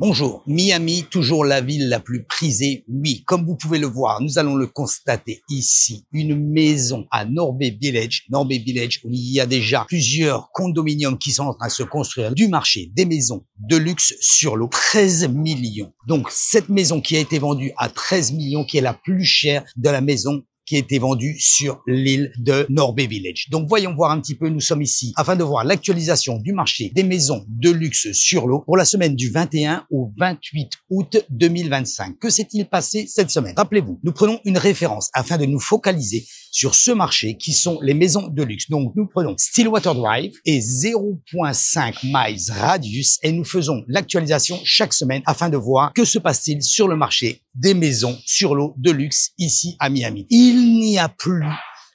Bonjour, Miami, toujours la ville la plus prisée. Oui, comme vous pouvez le voir, nous allons le constater ici. Une maison à Norbe Village, où il y a déjà plusieurs condominiums qui sont en train de se construire du marché des maisons de luxe sur l'eau. 13 millions. Donc, cette maison qui a été vendue à 13 millions, qui est la plus chère de la maison qui a été vendue sur l'île de Norbe Village. Donc, voyons voir un petit peu, nous sommes ici afin de voir l'actualisation du marché des maisons de luxe sur l'eau pour la semaine du 21 au 28 août 2025. Que s'est-il passé cette semaine? Rappelez-vous, nous prenons une référence afin de nous focaliser sur ce marché qui sont les maisons de luxe. Donc, nous prenons Stillwater Drive et 0.5 miles radius et nous faisons l'actualisation chaque semaine afin de voir que se passe-t-il sur le marché des maisons sur l'eau de luxe ici à Miami. Il n'y a plus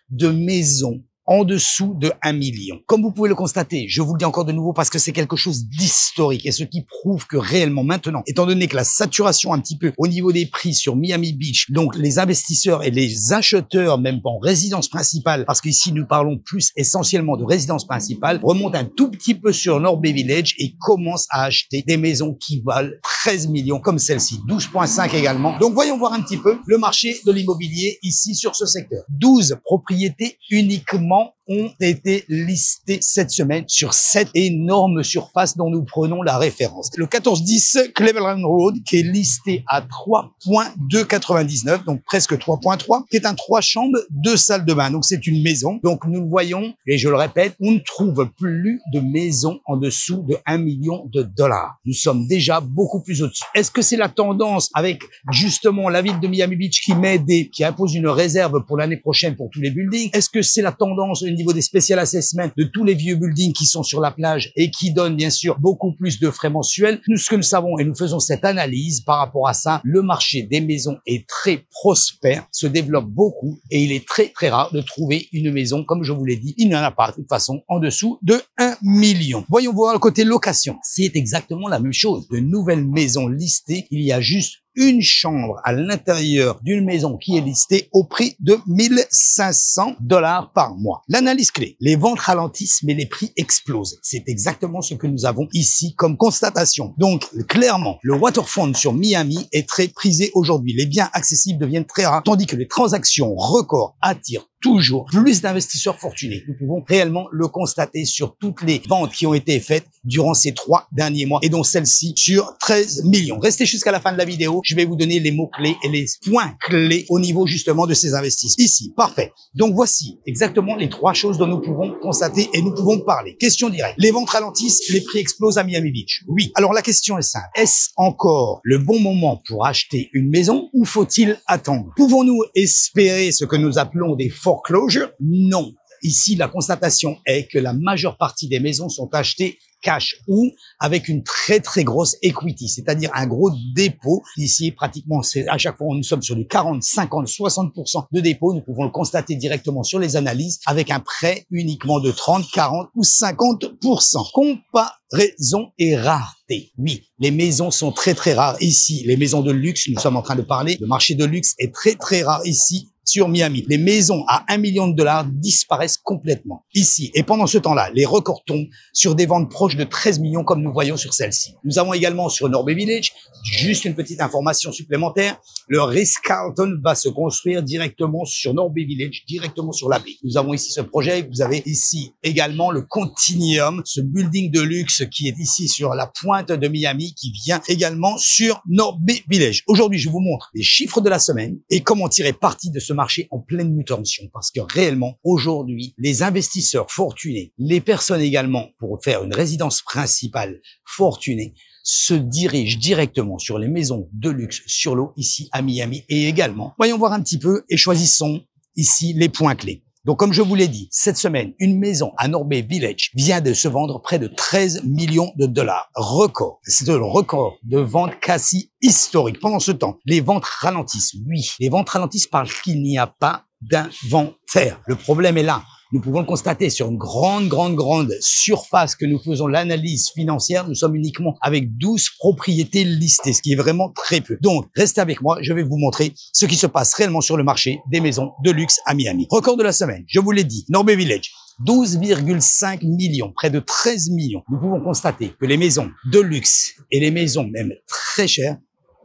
de maisons en dessous de 1 million. Comme vous pouvez le constater, je vous le dis encore de nouveau parce que c'est quelque chose d'historique et ce qui prouve que réellement maintenant, étant donné que la saturation un petit peu au niveau des prix sur Miami Beach, donc les investisseurs et les acheteurs, même en résidence principale, parce qu'ici nous parlons plus essentiellement de résidence principale, remontent un tout petit peu sur Norbe Village et commencent à acheter des maisons qui valent 13 millions comme celle-ci, 12.5 également. Donc voyons voir un petit peu le marché de l'immobilier ici sur ce secteur. 12 propriétés uniquement ont été listés cette semaine sur cette énorme surface dont nous prenons la référence. Le 1410 Cleveland Road qui est listé à 3.299, donc presque 3.3, qui est un 3 chambres, 2 salles de bain. Donc c'est une maison. Donc nous le voyons, et je le répète, on ne trouve plus de maison en dessous de 1 million de dollars. Nous sommes déjà beaucoup plus au-dessus. Est-ce que c'est la tendance avec justement la ville de Miami Beach qui impose une réserve pour l'année prochaine pour tous les buildings? Est-ce que c'est la tendance au niveau des special assessments de tous les vieux buildings qui sont sur la plage et qui donnent bien sûr beaucoup plus de frais mensuels? Nous, ce que nous savons et nous faisons cette analyse par rapport à ça, le marché des maisons est très prospère, se développe beaucoup et il est très très rare de trouver une maison, comme je vous l'ai dit, il n'y en a pas de toute façon en dessous de 1 million. Voyons voir le côté location. C'est exactement la même chose. De nouvelles maisons listées, il y a juste une chambre à l'intérieur d'une maison qui est listée au prix de 1500 $ par mois. L'analyse clé, les ventes ralentissent mais les prix explosent. C'est exactement ce que nous avons ici comme constatation. Donc clairement, le waterfront sur Miami est très prisé aujourd'hui. Les biens accessibles deviennent très rares, tandis que les transactions records attirent toujours plus d'investisseurs fortunés. Nous pouvons réellement le constater sur toutes les ventes qui ont été faites durant ces 3 derniers mois et dont celle-ci sur 13 millions. Restez jusqu'à la fin de la vidéo. Je vais vous donner les mots-clés et les points clés au niveau justement de ces investissements. Ici, parfait. Donc voici exactement les 3 choses dont nous pouvons constater et nous pouvons parler. Question directe. Les ventes ralentissent, les prix explosent à Miami Beach. Oui. Alors la question est simple. Est-ce encore le bon moment pour acheter une maison ou faut-il attendre? Pouvons-nous espérer ce que nous appelons des foreclosures? Non. Ici, la constatation est que la majeure partie des maisons sont achetées cash ou avec une très très grosse equity, c'est-à-dire un gros dépôt. Ici, pratiquement, c'est à chaque fois, nous sommes sur du 40, 50, 60% de dépôt. Nous pouvons le constater directement sur les analyses avec un prêt uniquement de 30, 40 ou 50%. Comparaison et rareté. Oui, les maisons sont très très rares ici. Les maisons de luxe, nous sommes en train de parler. Le marché de luxe est très très rare ici sur Miami. Les maisons à 1 million de dollars disparaissent complètement ici. Et pendant ce temps-là, les records tombent sur des ventes proches de 13 millions comme nous voyons sur celle-ci. Nous avons également sur Norbe Village, juste une petite information supplémentaire, le Ritz-Carlton va se construire directement sur Norbe Village, directement sur la baie. Nous avons ici ce projet. Vous avez ici également le Continuum, ce building de luxe qui est ici sur la pointe de Miami, qui vient également sur Norbe Village. Aujourd'hui, je vous montre les chiffres de la semaine et comment tirer parti de ce marché en pleine mutation, parce que réellement aujourd'hui les investisseurs fortunés, les personnes également pour faire une résidence principale fortunée se dirigent directement sur les maisons de luxe sur l'eau ici à Miami et également voyons voir un petit peu et choisissons ici les points clés. Donc, comme je vous l'ai dit, cette semaine, une maison à Norbe Village vient de se vendre près de 13 millions de dollars. Record. C'est le record de vente quasi historique. Pendant ce temps, les ventes ralentissent. Oui, les ventes ralentissent parce qu'il n'y a pas d'inventaire. Le problème est là. Nous pouvons le constater sur une grande surface que nous faisons l'analyse financière. Nous sommes uniquement avec 12 propriétés listées, ce qui est vraiment très peu. Donc, restez avec moi. Je vais vous montrer ce qui se passe réellement sur le marché des maisons de luxe à Miami. Record de la semaine. Je vous l'ai dit. Norbe Village. 12,5 millions, près de 13 millions. Nous pouvons constater que les maisons de luxe et les maisons même très chères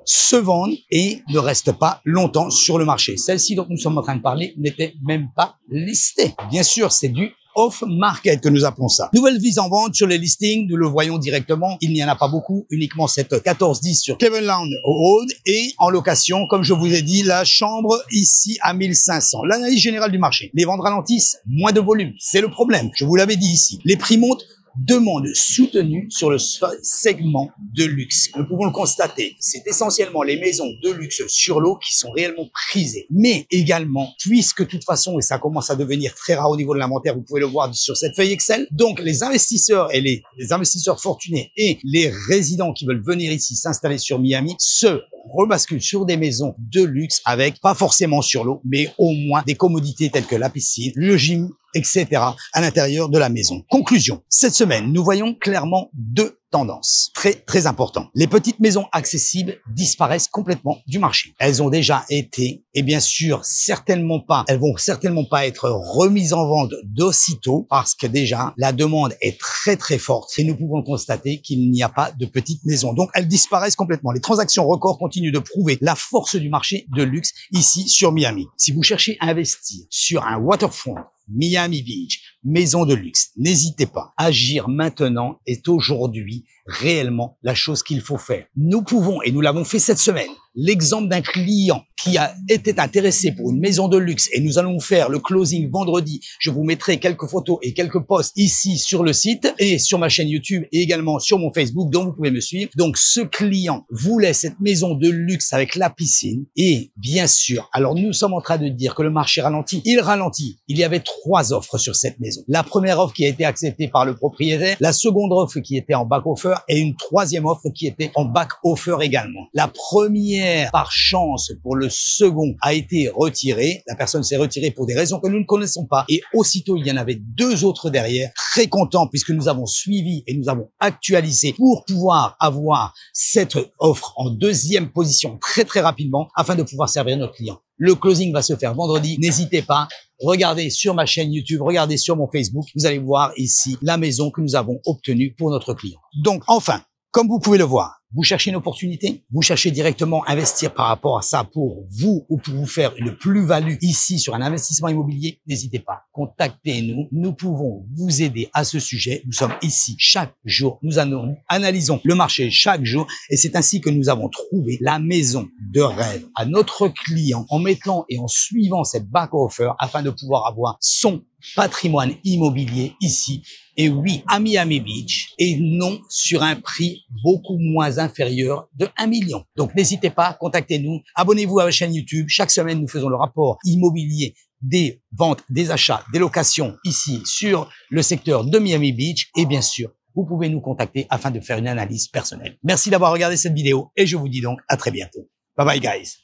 se vendent et ne restent pas longtemps sur le marché. Celle-ci dont nous sommes en train de parler n'était même pas listée. Bien sûr, c'est du off-market que nous appelons ça. Nouvelle mise en vente sur les listings, nous le voyons directement. Il n'y en a pas beaucoup, uniquement cette 1410 sur Cleveland Road et en location, comme je vous ai dit, la chambre ici à 1500. L'analyse générale du marché. Les ventes ralentissent, moins de volume. C'est le problème. Je vous l'avais dit ici. Les prix montent. Demande soutenue sur le segment de luxe. Nous pouvons le constater. C'est essentiellement les maisons de luxe sur l'eau qui sont réellement prisées. Mais également, puisque de toute façon, et ça commence à devenir très rare au niveau de l'inventaire, vous pouvez le voir sur cette feuille Excel, donc les investisseurs et les investisseurs fortunés et les résidents qui veulent venir ici s'installer sur Miami se rebasculent sur des maisons de luxe avec, pas forcément sur l'eau, mais au moins des commodités telles que la piscine, le gym, etc. à l'intérieur de la maison. Conclusion. Cette semaine, nous voyons clairement deux tendances très importantes. Les petites maisons accessibles disparaissent complètement du marché. Elles ont déjà été, et bien sûr, elles vont certainement pas être remises en vente d'aussitôt parce que déjà, la demande est très forte et nous pouvons constater qu'il n'y a pas de petites maisons. Donc, elles disparaissent complètement. Les transactions records continuent de prouver la force du marché de luxe ici sur Miami. Si vous cherchez à investir sur un waterfront, Miami Beach, maison de luxe, n'hésitez pas. Agir maintenant est aujourd'hui réellement la chose qu'il faut faire. Nous pouvons, et nous l'avons fait cette semaine, l'exemple d'un client qui a été intéressé pour une maison de luxe et nous allons faire le closing vendredi. Je vous mettrai quelques photos et quelques posts ici sur le site et sur ma chaîne YouTube et également sur mon Facebook dont vous pouvez me suivre. Donc ce client voulait cette maison de luxe avec la piscine et bien sûr, alors nous sommes en train de dire que le marché ralentit. Il ralentit. Il y avait 3 offres sur cette maison. La première offre qui a été acceptée par le propriétaire, la seconde offre qui était en back offer et une troisième offre qui était en back offer également. La première, par chance, pour le second, a été retirée. La personne s'est retirée pour des raisons que nous ne connaissons pas. Et aussitôt, il y en avait 2 autres derrière. Très content puisque nous avons suivi et nous avons actualisé pour pouvoir avoir cette offre en deuxième position très rapidement afin de pouvoir servir nos clients. Le closing va se faire vendredi. N'hésitez pas. Regardez sur ma chaîne YouTube, regardez sur mon Facebook. Vous allez voir ici la maison que nous avons obtenue pour notre client. Donc, enfin, comme vous pouvez le voir, vous cherchez une opportunité, vous cherchez directement investir par rapport à ça pour vous ou pour vous faire une plus-value ici sur un investissement immobilier, n'hésitez pas, contactez-nous. Nous pouvons vous aider à ce sujet. Nous sommes ici chaque jour. Nous analysons le marché chaque jour et c'est ainsi que nous avons trouvé la maison de rêve à notre client en mettant et en suivant cette back offer afin de pouvoir avoir son patrimoine immobilier ici, et oui, à Miami Beach, et non sur un prix beaucoup moins inférieur de 1 million. Donc n'hésitez pas, contactez-nous, abonnez-vous à la chaîne YouTube. Chaque semaine, nous faisons le rapport immobilier des ventes, des achats, des locations ici sur le secteur de Miami Beach, et bien sûr, vous pouvez nous contacter afin de faire une analyse personnelle. Merci d'avoir regardé cette vidéo, et je vous dis donc à très bientôt. Bye bye guys.